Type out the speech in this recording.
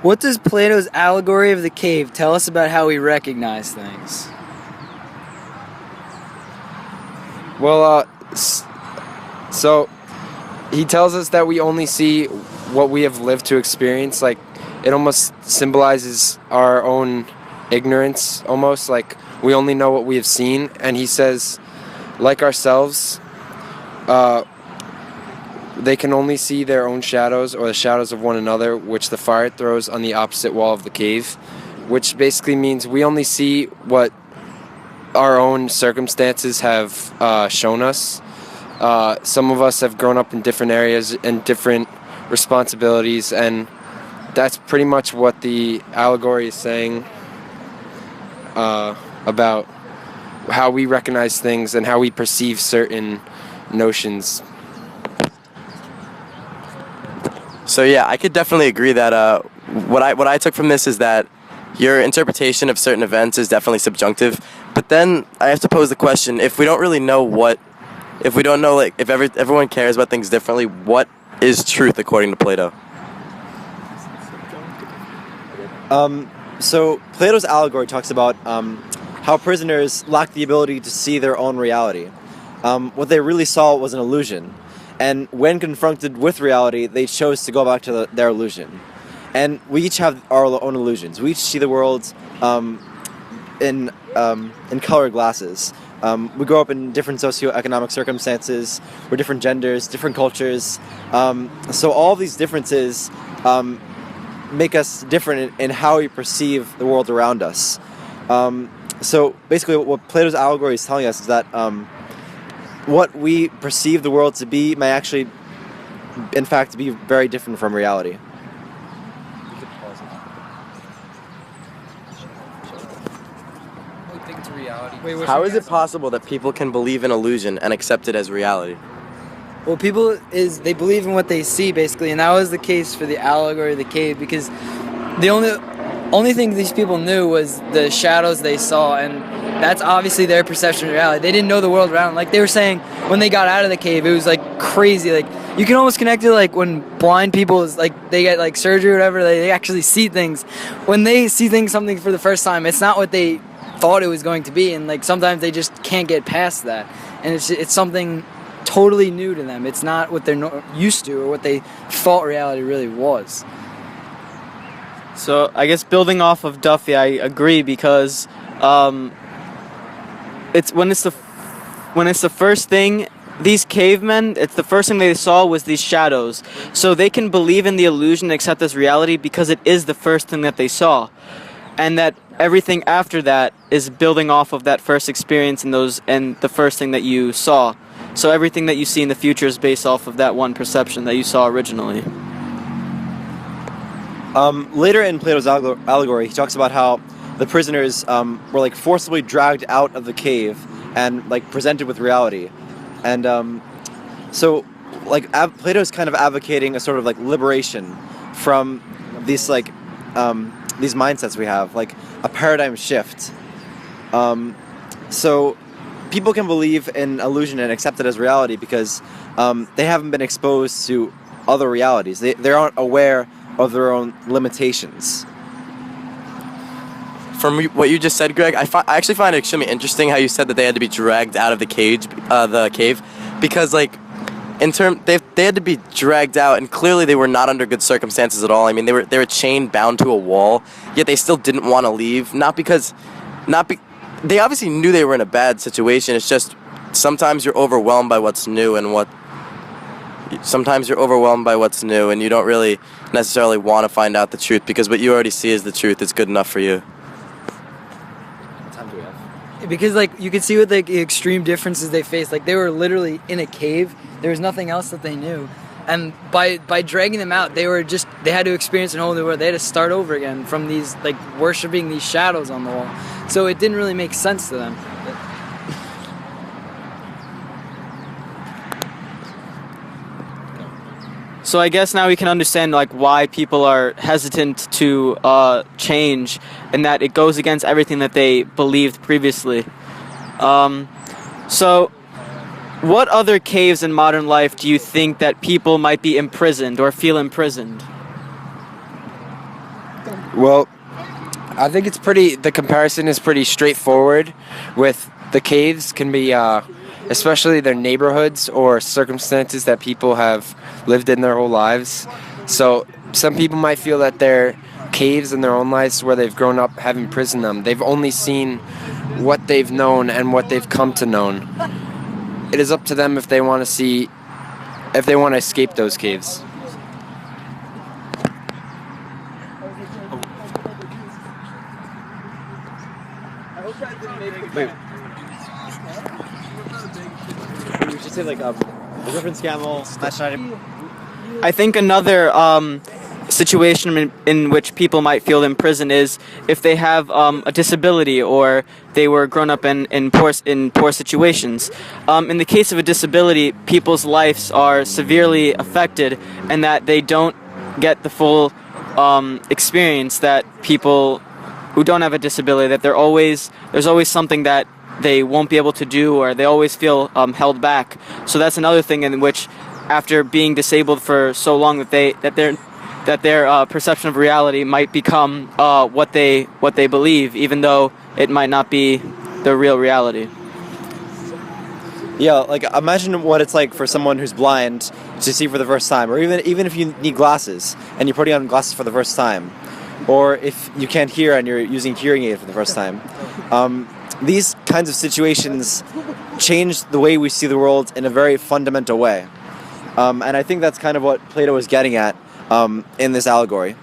What does Plato's Allegory of the Cave tell us about how we recognize things? Well, so he tells us that we only see what we have lived to experience. Like, it almost symbolizes our own ignorance, almost. Like, we only know what we have seen. And he says, like ourselves, they can only see their own shadows or the shadows of one another, which the fire throws on the opposite wall of the cave, which basically means we only see what our own circumstances have shown us. Some of us have grown up in different areas and different responsibilities, and that's pretty much what the allegory is saying about how we recognize things and how we perceive certain notions. So yeah, I could definitely agree that what I took from this is that your interpretation of certain events is definitely subjunctive. But then I have to pose the question: if we don't really know if we don't know, like, if everyone cares about things differently, what is truth according to Plato? So Plato's allegory talks about how prisoners lack the ability to see their own reality. What they really saw was an illusion. And when confronted with reality, they chose to go back to their illusion. And we each have our own illusions. We each see the world in colored glasses. We grow up in different socioeconomic circumstances. We're different genders, different cultures. So all of these differences make us different in how we perceive the world around us. So basically what Plato's allegory is telling us is that what we perceive the world to be may actually, in fact, be very different from reality. How is it possible that people can believe in illusion and accept it as reality? Well, they believe in what they see, basically, and that was the case for the Allegory of the Cave, because the only thing these people knew was the shadows they saw, and that's obviously their perception of reality. They didn't know the world around them. Like they were saying, when they got out of the cave, it was like crazy. Like you can almost connect it like when blind people they get like surgery or whatever, they actually see things. When they see something for the first time, it's not what they thought it was going to be, and like sometimes they just can't get past that, and it's something totally new to them. It's not what they're used to or what they thought reality really was. So I guess building off of Duffy, I agree, because it's when it's the first thing, these cavemen, it's the first thing they saw was these shadows. So they can believe in the illusion and accept this reality because it is the first thing that they saw, and that everything after that is building off of that first experience and the first thing that you saw. So everything that you see in the future is based off of that one perception that you saw originally. Later in Plato's allegory, he talks about how the prisoners were like forcibly dragged out of the cave and like presented with reality, and so like Plato's kind of advocating a sort of like liberation from these these mindsets we have, like a paradigm shift. So people can believe in illusion and accept it as reality because they haven't been exposed to other realities. They aren't aware of their own limitations. From what you just said, Greg, I actually find it extremely interesting how you said that they had to be dragged out of the cave, because like they had to be dragged out, and clearly they were not under good circumstances at all. I mean, they were chained, bound to a wall, yet they still didn't want to leave. They obviously knew they were in a bad situation. It's just sometimes you're overwhelmed by what's new and you don't really necessarily want to find out the truth because what you already see is the truth. It's good enough for you. What time do we have? Because like you could see what the extreme differences they faced. Like they were literally in a cave. There was nothing else that they knew, and by dragging them out, they had to experience a whole new world. They had to start over again from these like worshiping these shadows on the wall. So it didn't really make sense to them. So I guess now we can understand like why people are hesitant to change, and that it goes against everything that they believed previously. So what other caves in modern life do you think that people might be imprisoned or feel imprisoned? Well, I think the comparison is pretty straightforward. With the caves can be, especially their neighborhoods or circumstances that people have lived in their whole lives. So some people might feel that they're caves in their own lives where they've grown up, have imprisoned them. They've only seen what they've known and what they've come to know. It is up to them if they want to escape those caves. Wait. We should say like the different Skammel, Shneyderman. I think another situation in which people might feel imprisoned is if they have a disability or they were grown up in poor situations. In the case of a disability, people's lives are severely affected, and that they don't get the full experience that people who don't have a disability, that there's always something that they won't be able to do, or they always feel held back. So that's another thing in which, after being disabled for so long, that their perception of reality might become what they believe, even though it might not be the real reality. Yeah, like imagine what it's like for someone who's blind to see for the first time, or even if you need glasses and you're putting on glasses for the first time, or if you can't hear and you're using hearing aid for the first time. These kinds of situations change the way we see the world in a very fundamental way. And I think that's kind of what Plato was getting at in this allegory.